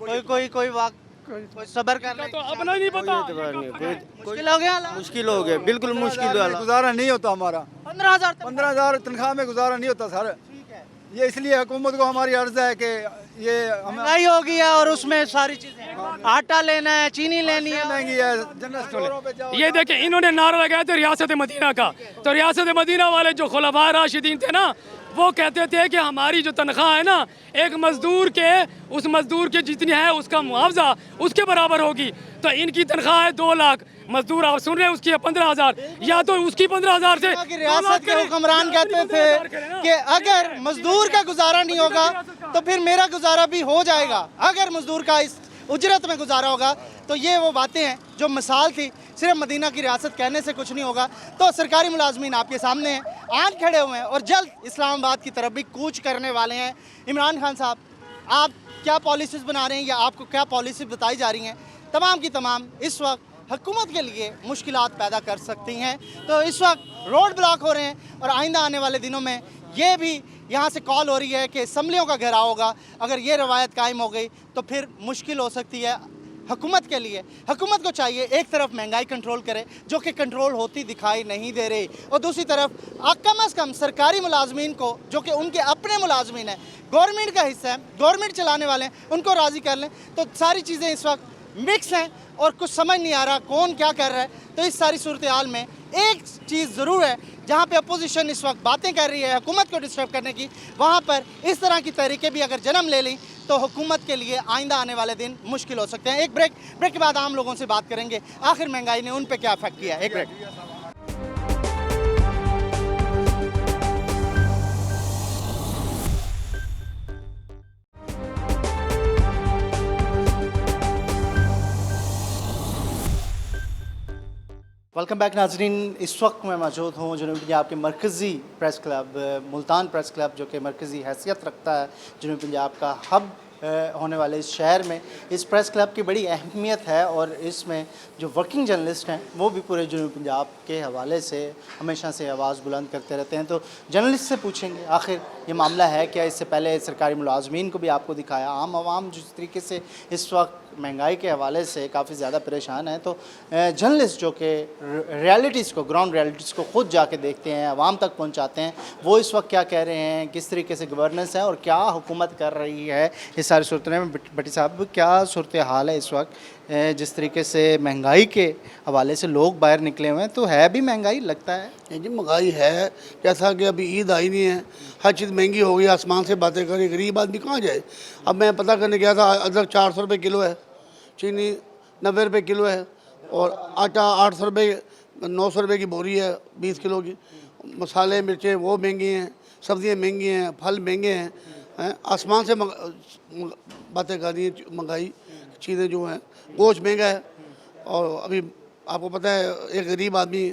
S1: कोई सब्र कर ले
S4: तो अपना नहीं पता।
S1: मुश्किल हो गया,
S7: मुश्किल हो गया, बिल्कुल मुश्किल वाला गुजारा नहीं होता हमारा। 15,000 तनख्वाह में गुजारा नहीं होता सर। ये इसलिए हुकूमत को हमारी अर्ज है कि ये
S1: महंगाई हो गई है और उसमें सारी चीजें, आटा लेना है, चीनी लेनी है,
S7: महंगी है। जनरल स्टोरों पे जाओ।
S4: ये देखें, इन्होंने नारा लगाया था रियासत मदीना का। तो रियासत मदीना वाले जो खुलफा राशिदीन थे ना, वो कहते थे कि हमारी जो तनख्वाह है ना, एक मजदूर के उस मजदूर के जितनी है उसका मुआवजा उसके बराबर होगी। तो इनकी तनख्वाह है 2 लाख, मजदूर आप सुन रहे हैं उसकी है 15,000, या तो उसकी 15,000 से।
S1: रियासत के हुक्मरान कहते थे कि अगर मजदूर का गुजारा नहीं होगा तो फिर मेरा गुजारा भी हो जाएगा। अगर मजदूर का इस उजरत में गुजारा होगा। तो ये वो बातें हैं जो मिसाल थी, सिर्फ मदीना की रियासत कहने से कुछ नहीं होगा। तो सरकारी मुलाजमीन आपके सामने हैं, आन खड़े हुए हैं और जल्द इस्लामाबाद की तरफ भी कूच करने वाले हैं। इमरान खान साहब, आप क्या पॉलिसीज़ बना रहे हैं या आपको क्या पॉलिसी बताई जा रही हैं, तमाम की तमाम इस वक्त हुकूमत के लिए मुश्किलात पैदा कर सकती हैं। तो इस वक्त रोड ब्लॉक हो रहे हैं और आइंदा आने वाले दिनों में ये भी यहाँ से कॉल हो रही है कि असम्बलियों का घेराव होगा। अगर ये रवायत कायम हो गई तो फिर मुश्किल हो सकती है हुकूमत के लिए। हुकूमत को चाहिए एक तरफ महंगाई कंट्रोल करे, जो कि कंट्रोल होती दिखाई नहीं दे रही, और दूसरी तरफ कम अज़ कम सरकारी मुलाजमीन को, जो कि उनके अपने मुलाजमीन हैं, गवर्नमेंट का हिस्सा है, गवर्नमेंट चलाने वाले हैं, उनको राज़ी कर लें। तो सारी चीज़ें इस वक्त मिक्स हैं और कुछ समझ नहीं आ रहा कौन क्या कर रहा है। तो इस सारी सूरत हाल में एक चीज़ ज़रूर है, जहाँ पे अपोजिशन इस वक्त बातें कर रही है हुकूमत को डिस्टर्ब करने की, वहाँ पर इस तरह की तहरीकें भी अगर जन्म ले लें तो हुकूमत के लिए आइंदा आने वाले दिन मुश्किल हो सकते हैं। एक ब्रेक के बाद आम लोगों से बात करेंगे, आखिर महंगाई ने उन पे क्या इफेक्ट किया है। एक ब्रेक। वेलकम बैक नाजरीन, इस वक्त मैं मौजूद हूँ जनूबी पंजाब के मरकज़ी press club Multan press club, जो कि मरकज़ी हैसियत रखता है जनूबी पंजाब का हब होने वाले इस शहर में। इस प्रेस क्लब की बड़ी अहमियत है और इसमें जो वर्किंग जर्नलिस्ट हैं वो भी पूरे जनूबी पंजाब के हवाले से हमेशा से आवाज़ बुलंद करते रहते हैं। तो जर्नलिस्ट से पूछेंगे आखिर ये मामला है क्या। इससे पहले सरकारी मुलाजमीन को भी आपको दिखाया, आम आवाम जिस तरीके से इस वक्त महंगाई के हवाले से काफ़ी ज़्यादा परेशान है। तो जर्नलिस्ट जो कि रियलिटीज़ को, ग्राउंड रियलिटीज़ को ख़ुद जाके देखते हैं, आवाम तक पहुंचाते हैं, वो इस वक्त क्या कह रहे हैं, किस तरीके से गवर्नेंस है और क्या हुकूमत कर रही है इस सारी सूरत में। भट्टी साहब, क्या सूरत हाल है इस वक्त, जिस तरीके से महंगाई के हवाले से लोग बाहर निकले हुए हैं, तो है भी महंगाई लगता है?
S8: जी महंगाई है, जैसा कि अभी ईद आई नहीं है, हर चीज़ महंगी हो गई, आसमान से बातें करें, गरीब आदमी कहाँ जाए। अब मैं पता करने गया था, अदरक 400 रुपये किलो है, चीनी 90 रुपये किलो है, और आटा 800 रुपये 900 रुपये की बोरी है 20 किलो की। मसाले मिर्चें वो महंगी हैं, सब्ज़ियाँ महंगी हैं, फल महंगे हैं, आसमान से बातें कर रही हैं महंगाई। चीज़ें जो हैं, गोश्त महंगा है, और अभी आपको पता है एक गरीब आदमी,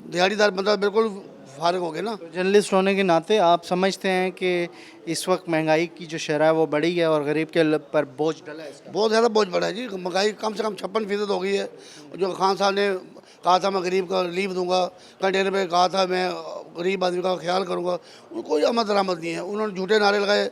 S8: दिहाड़ीदार बंदा बिल्कुल फारिग हो गए ना।
S1: जर्नलिस्ट होने के नाते आप समझते हैं कि इस वक्त महंगाई की जो शरह है वो बढ़ी है और गरीब के पर बोझ डला है इसका?
S8: बहुत ज़्यादा बोझ बढ़ा है जी, महंगाई कम से कम 56% हो गई है। जो खान साहब ने कहा था मैं गरीब का रिलीफ दूंगा, कंटेनर पे कहा था मैं गरीब आदमी का ख्याल करूंगा, कोई आमद दरामद नहीं है। उन्होंने झूठे नारे लगाए,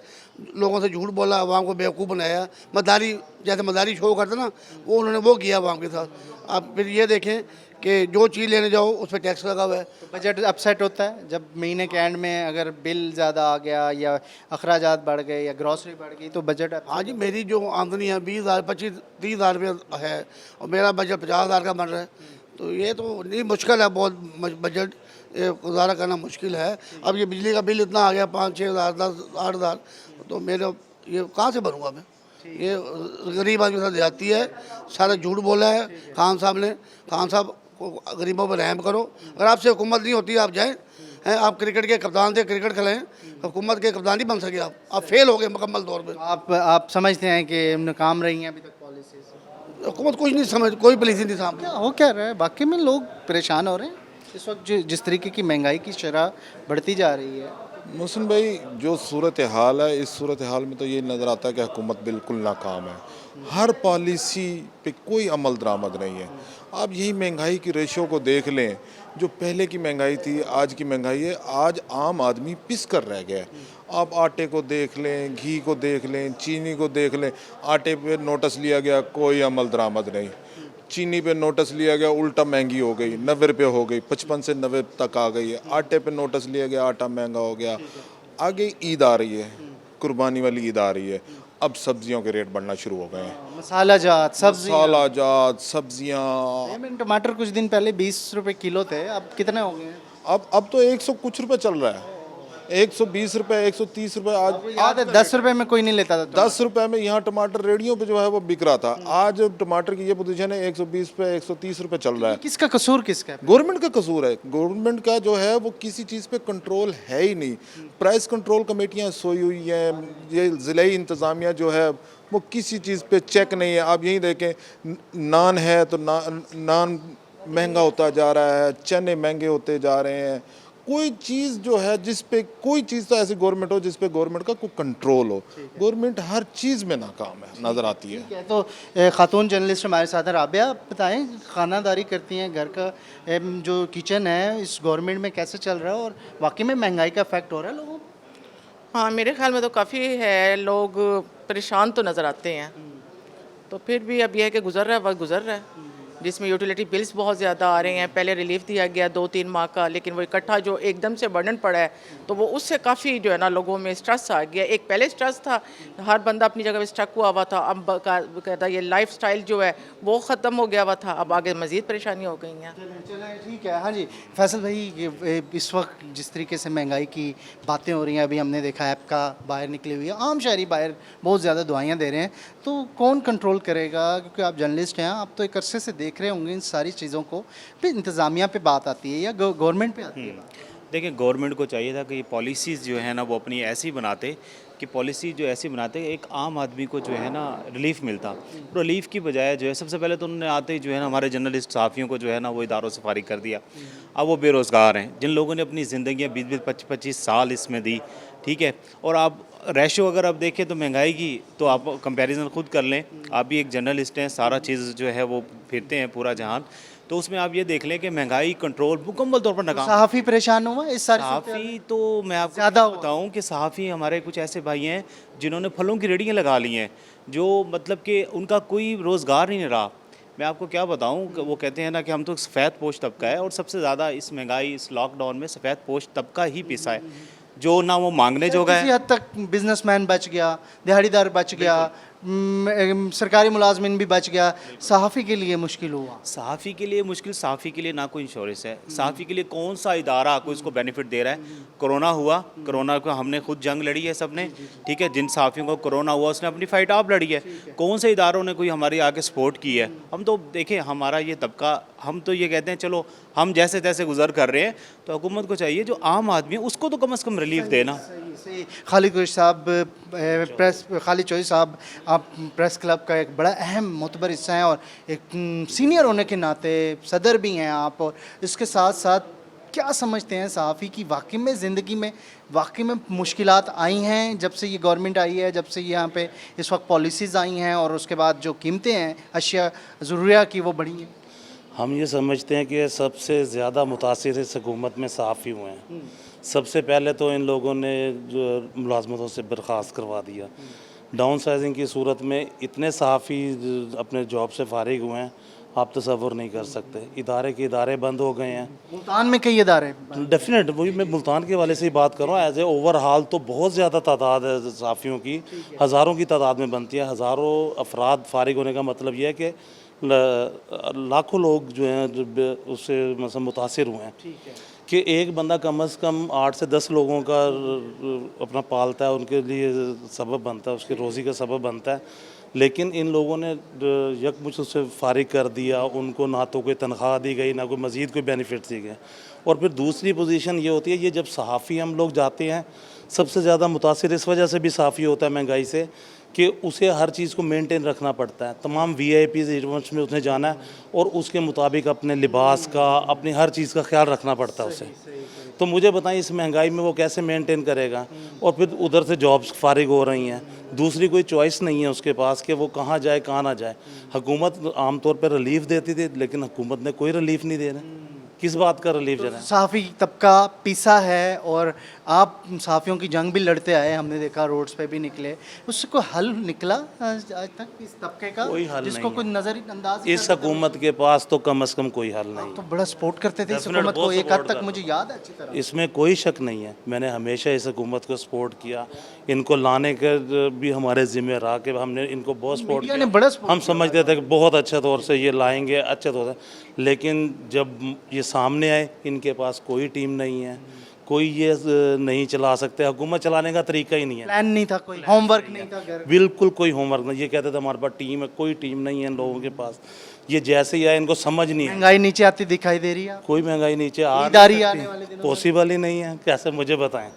S8: लोगों से झूठ बोला, आवाम को बेवकूफ़ बनाया, मदारी जैसे मदारी शो करते ना, वो उन्होंने वो किया आवाम के साथ। आप फिर ये देखें कि जो चीज़ लेने जाओ उस पर टैक्स लगा हुआ है।
S1: तो बजट अपसेट होता है जब महीने के एंड में अगर बिल ज़्यादा आ गया या अखराजात बढ़ गए या ग्रॉसरी बढ़ गई तो बजट।
S8: हाँ जी, मेरी जो आमदनी है 20,000 25-30,000 रुपये है और मेरा बजट 50,000 का बन रहा है, तो ये तो नहीं, मुश्किल है बहुत, बजट गुजारा करना मुश्किल है। अब ये बिजली का बिल इतना आ गया 5-6 हज़ार 10-8 हज़ार, तो मेरा ये कहाँ से भरूँगा मैं। ये गरीब आदमी के साथ जाती है, सारा झूठ बोला है खान साहब ने। खान साहब को गरीबों पर रहम करो। अगर आपसे हुकूमत नहीं होती आप जाएँ हैं, आप क्रिकेट के कप्तान थे, क्रिकेट खेलें, हुकूमत के कप्तान नहीं बन सके आप फेल हो गए मुकम्मल तौर पर।
S1: आप समझते हैं कि नाकाम रही हैं अभी तक पॉलिसीज?
S8: हुकूमत कुछ नहीं समझ, कोई पॉलिसी नहीं सामने।
S1: हो क्या रहा है बाकी में, लोग परेशान हो रहे हैं इस वक्त जिस तरीके की महंगाई की शरह बढ़ती जा रही है।
S9: मोहसिन भाई, जो सूरत हाल है, इस सूरत हाल में तो ये नज़र आता है कि हुकूमत बिल्कुल नाकाम है। हर पॉलिसी पे कोई अमल दरामद नहीं है। आप यही महंगाई की रेशो को देख लें, जो पहले की महंगाई थी आज की महंगाई है, आज आम आदमी पिस कर रह गया है। आप आटे को देख लें, घी को देख लें, चीनी को देख लें। आटे पे नोटिस लिया गया, कोई अमल दरामद नहीं। चीनी पे नोटिस लिया गया, उल्टा महंगी हो गई, 90 रुपये हो गई, 55 से 90 तक आ गई है। आटे पे नोटिस लिया गया, आटा महंगा हो गया। आगे ईद आ रही है, कुर्बानी वाली ईद आ रही है, अब सब्जियों के रेट बढ़ना शुरू हो गए हैं।
S1: मसाला जात
S9: सब्जियाँ,
S1: टमाटर कुछ दिन पहले 20 रुपए किलो थे, अब कितने हो गए हैं?
S9: अब तो 100 कुछ रुपये चल रहा है। 120 रुपए 130 रुपए आज
S1: याद है 10 रुपए में कोई नहीं लेता था
S9: 10 रुपए में यहाँ टमाटर रेडियो पे जो है वो बिक रहा था। आज टमाटर की ये पोजीशन है 120 पे 130 रुपए चल रहा है।
S1: किसका कसूर किसका है?
S9: गवर्नमेंट का कसूर है। गवर्नमेंट का जो है वो किसी चीज़ पे कंट्रोल है ही नहीं। प्राइस कंट्रोल कमेटियाँ सोई हुई हैं, ये ज़िले इंतज़ामिया जो है वो किसी चीज़ पे चेक नहीं है। आप यही देखें, नान है तो नान महंगा होता जा रहा है, चने महंगे होते जा रहे हैं। कोई चीज़ जो है जिस पे कोई चीज़ तो ऐसी गवर्नमेंट हो जिस पे गवर्नमेंट का कोई कंट्रोल हो। गवर्नमेंट हर चीज़ में नाकाम है, नज़र आती है।
S1: ठीक है, तो खातून जर्नलिस्ट हमारे साथ हैं। राबिया, आप बताएं, खानादारी करती हैं, घर का जो किचन है इस गवर्नमेंट में कैसे चल रहा है और वाकई में महंगाई का इफेक्ट हो रहा है लोगों को?
S10: हाँ, मेरे ख्याल में तो काफ़ी है, लोग परेशान तो नज़र आते हैं, तो फिर भी अब यह है कि गुजर रहा है, वक्त गुजर रहा है, जिसमें यूटिलिटी बिल्स बहुत ज़्यादा आ रहे हैं। पहले रिलीफ दिया गया 2-3 माह का, लेकिन वो इकट्ठा जो एकदम से बर्डन पड़ा है तो वो उससे काफ़ी जो है ना लोगों में स्ट्रेस आ गया। एक पहले स्ट्रेस था, हर बंदा अपनी जगह पे स्टक हुआ हुआ था, अब कहता ये लाइफ स्टाइल जो है वो ख़त्म हो गया हुआ था, अब आगे मज़ीद परेशानी हो गई हैं।
S1: चलें, ठीक है। हाँ जी फैसल भाई, इस वक्त जिस तरीके से महंगाई की बातें हो रही हैं, अभी हमने देखा ऐप का बाहर निकली हुई है, आम शहरी बाहर बहुत ज़्यादा दुआएं दे रहे हैं, तो कौन कंट्रोल करेगा? क्योंकि आप जर्नलिस्ट हैं, आप तो एक अरसे से देख रहे होंगे इन सारी चीज़ों को। फिर इंतज़ामिया पे बात आती है या गवर्नमेंट पे आती है बात?
S11: देखिए, गवर्नमेंट को चाहिए था कि ये पॉलिसीज़ जो है ना वो अपनी ऐसी बनाते कि पॉलिसी जो ऐसी बनाते एक आम आदमी को जो है ना रिलीफ मिलता। रिलीफ की बजाय जो है सबसे पहले तो उन्होंने आते ही जो है ना हमारे जर्नलिस्ट साफ़ियों को जो है ना वो इदारों से फारिग कर दिया। अब वो बेरोज़गार हैं, जिन लोगों ने अपनी ज़िंदगियाँ 20-25 साल इसमें दी, ठीक है। और आप रेशो अगर आप देखें तो महंगाई की, तो आप कंपैरिजन खुद कर लें। आप भी एक जर्नलिस्ट हैं, सारा चीज़ जो है वो फिरते हैं पूरा जहान, तो उसमें आप ये देख लें कि महंगाई कंट्रोल मुकम्मल तौर पर नाकाम।
S1: सहाफ़ी परेशान हुआ इस सारी
S11: सहाफ़ी तो मैं आपको
S1: ज़्यादा
S11: बताऊं कि सहाफ़ी हमारे कुछ ऐसे भाई हैं जिन्होंने फलों की रेहड़ियाँ लगा ली हैं, जो मतलब कि उनका कोई रोज़गार नहीं रहा। मैं आपको क्या बताऊं कि वो कहते हैं ना कि हम तो सफ़ेद पोश तबका है, और सबसे ज़्यादा इस महंगाई, इस लॉकडाउन में सफ़ेद पोश तबका ही पिसा है, जो ना वो मांगने जोगा
S1: किसी
S11: है।
S1: हद तक बिजनेसमैन बच गया, दिहाड़ीदार बच गया, सरकारी मुलाजमिन भी बच गया, सहाफ़ी के लिए मुश्किल हुआ।
S11: सहाफ़ी के लिए मुश्किल, सहाफ़ी के लिए ना कोई इंश्योरेंस है, सहाफ़ी के लिए कौन सा इदारा कोई इसको बेनिफिट दे रहा है? कोरोना हुआ, कोरोना को हमने खुद जंग लड़ी है सबने, ठीक है। जिन सहाफ़ियों को कोरोना हुआ उसने अपनी फ़ाइट आप लड़ी है। कौन से इदारों ने कोई हमारी आके सपोर्ट की है? हम तो देखें, हमारा ये तबका, हम तो ये कहते हैं चलो हम जैसे तैसे गुजर कर रहे हैं, तो हुकूमत को चाहिए जो आम आदमी है उसको तो कम से कम रिलीफ देना।
S1: सही। खालिद कुरैशी साहब, खालिद चौधरी साहब, आप प्रेस क्लब का एक बड़ा अहम मोतबर हिस्सा हैं और एक सीनियर होने के नाते सदर भी हैं आप, और इसके साथ साथ क्या समझते हैं सहाफ़ी की वाकई में ज़िंदगी में वाकई में मुश्किलात आई हैं जब से ये गवर्नमेंट आई है, जब से यहाँ पे इस वक्त पॉलिसीज़ आई हैं, और उसके बाद जो कीमतें हैं अशिया ज़रूरिया की वो बढ़ी हैं?
S12: हम ये समझते हैं कि सबसे ज़्यादा मुतासिर इस हुकूमत में सहाफ़ी हुए हैं। सबसे पहले तो इन लोगों ने जो मुलाजमतों से बर्खास्त करवा दिया। डाउन साइजिंग की सूरत में इतने सहाफ़ी अपने जॉब से फारिग हुए हैं, आप तसव्वुर नहीं कर सकते। इदारे के इदारे बंद हो गए हैं।
S1: मुल्तान में कई इदारे
S12: डेफिनेट, वही मैं मुल्तान के वाले से ही बात कर रहा हूँ। एज ए ओवरऑल तो बहुत ज़्यादा तादाद है सहाफ़ियों की, हज़ारों की तादाद में बनती है। हज़ारों अफराद फारिग होने का मतलब यह है कि लाखों लोग जो हैं उससे मतलब मुतासिर हुए हैं, कि एक बंदा कम से कम 8 से 10 लोगों का अपना पालता है, उनके लिए सबब बनता है, उसकी रोज़ी का सबब बनता है। लेकिन इन लोगों ने यकमुश्त उससे फारिग कर दिया, उनको ना तो कोई तनख्वाह दी गई, ना कोई मज़ीद कोई बेनिफिट दी गए। और फिर दूसरी पोजीशन ये होती है, ये जब सहाफ़ी हम लोग जाते हैं, सबसे ज़्यादा मुतासिर इस वजह से भी सहाफ़ी होता है महंगाई से, कि उसे हर चीज़ को मेंटेन रखना पड़ता है। तमाम VIPs इवेंट्स में उसने जाना है और उसके मुताबिक अपने लिबास का, अपनी हर चीज़ का ख्याल रखना पड़ता है उसे। तो मुझे बताएं इस महंगाई में वो कैसे मेंटेन करेगा? और फिर उधर से जॉब्स फारिग हो रही हैं, दूसरी कोई चॉइस नहीं है उसके पास कि वो कहाँ जाए कहाँ ना जाए। हुकूमत आमतौर पर रिलीफ देती थी, लेकिन हुकूमत ने कोई रिलीफ नहीं दे रहे। किस बात का रिलीफ दे रहे हैं?
S1: सहाफ़ी तबका पिसा है, और आप सहाफ़ियों की जंग भी लड़ते आए, हमने देखा रोड्स पे भी निकले, उससे कोई हल निकला आज तक इस तबके का?
S12: कोई हल
S1: जिसको
S12: नहीं
S1: कोई नज़रअंदाज
S12: इस हुकूमत के पास तो कम से कम कोई हल नहीं।
S1: तो बड़ा सपोर्ट करते थे इस
S12: Definite,
S1: हुकूमत को,
S12: बहुत
S1: एक हद
S12: support
S1: तक
S12: करता
S1: मुझे याद है अच्छी तरह।
S12: इसमें कोई शक नहीं है, मैंने हमेशा इस हुकूमत को सपोर्ट किया। इनको लाने के भी हमारे ज़िम्मे रहा कि हमने इनको बहुत सपोर्ट
S1: मीडिया ने बड़ा
S12: किया। हम समझते थे कि बहुत अच्छे तौर से ये लाएंगे, अच्छे तौर से, लेकिन जब ये सामने आए, इनके पास कोई टीम नहीं है, कोई ये नहीं चला सकते, हुकूमत चलाने का तरीका ही नहीं है।
S1: प्लान नहीं था, कोई होमवर्क नहीं था घर।
S12: बिल्कुल कोई होमवर्क नहीं। ये कहते थे हमारे पास टीम है, कोई टीम नहीं है इन लोगों के पास। ये जैसे ही आए इनको समझ नहीं है।
S1: महंगाई नीचे आती दिखाई दे रही है,
S12: कोई महंगाई नीचे
S1: ईद आ रही है आने वाले दिनों में।
S12: पॉसिबल ही नहीं है। कैसे मुझे बताएं,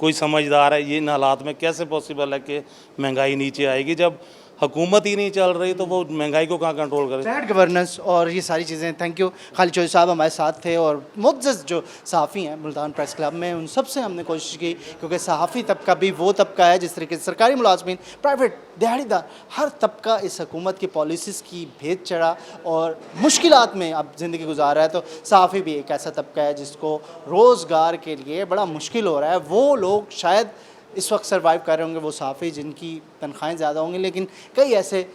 S12: कोई समझदार है ये इन हालात में कैसे पॉसिबल है कि महंगाई नीचे आएगी? जब हुकूमत ही नहीं चल रही तो वो महंगाई को कहाँ कंट्रोल करे?
S1: बैड गवर्नेंस और ये सारी चीज़ें। थैंक यू खालिद चौधरी साहब हमारे साथ थे, और मुअज़्ज़ज़ जो सहाफ़ी हैं मुल्तान प्रेस क्लब में, उन सब से हमने कोशिश की, क्योंकि सहाफ़ी तबका भी वो तबका है जिस तरीके से सरकारी मुलाजमीन, प्राइवेट, दिहाड़ीदार, हर तबका इस हुकूमत की पॉलिसीज़ की भेद चढ़ा और मुश्किलात में अब ज़िंदगी गुजार रहा है। तो सहाफ़ी भी एक ऐसा तबका है जिसको रोज़गार के लिए बड़ा मुश्किल हो रहा है। वो लोग शायद इस वक्त सर्वाइव कर रहे होंगे, वो सहाफ़ी जिनकी तनख्वाहें ज़्यादा होंगी, लेकिन कई ऐसे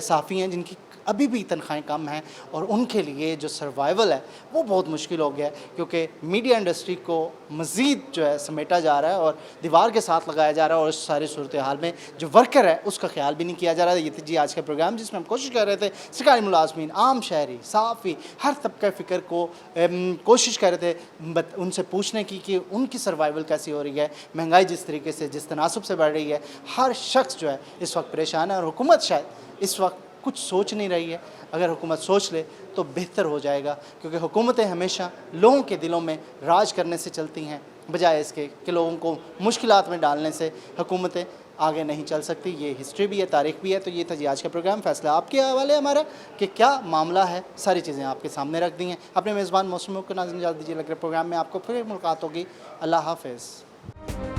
S1: सहाफ़ी हैं जिनकी अभी भी तनख्वाहें कम हैं, और उनके लिए जो सर्वाइवल है वो बहुत मुश्किल हो गया है, क्योंकि मीडिया इंडस्ट्री को मज़ीद जो है समेटा जा रहा है और दीवार के साथ लगाया जा रहा है, और इस सारी सूरत हाल में जो वर्कर है उसका ख्याल भी नहीं किया जा रहा है। ये थी जी आज का प्रोग्राम, जिसमें हम कोशिश कर रहे थे सरकारी मुलाजमीन, आम शहरी, सहाफ़ी, हर तबका फ़िक्र को कोशिश कर रहे थे उनसे पूछने की कि उनकी सर्वाइवल कैसी हो रही है। महंगाई जिस तरीके से, जिस तनासब से बढ़ रही है, हर शख्स जो है इस वक्त परेशान है, और हुकूमत शायद इस वक्त कुछ सोच नहीं रही है। अगर हुकूमत सोच ले तो बेहतर हो जाएगा, क्योंकि हुकूमतें हमेशा लोगों के दिलों में राज करने से चलती हैं, बजाय इसके कि लोगों को मुश्किलात में डालने से हुकूमतें आगे नहीं चल सकती। ये हिस्ट्री भी है, तारीख भी है। तो ये था जी आज का प्रोग्राम। फैसला आपके हवाले हमारा कि क्या मामला है, सारी चीज़ें आपके सामने रख दी हैं। अपने मेज़बान मौसम को नाज़रीन इजाज़त दीजिए, लग रहे प्रोग्राम में आपको फिर मुलाकात होगी। अल्लाह हाफ़िज़।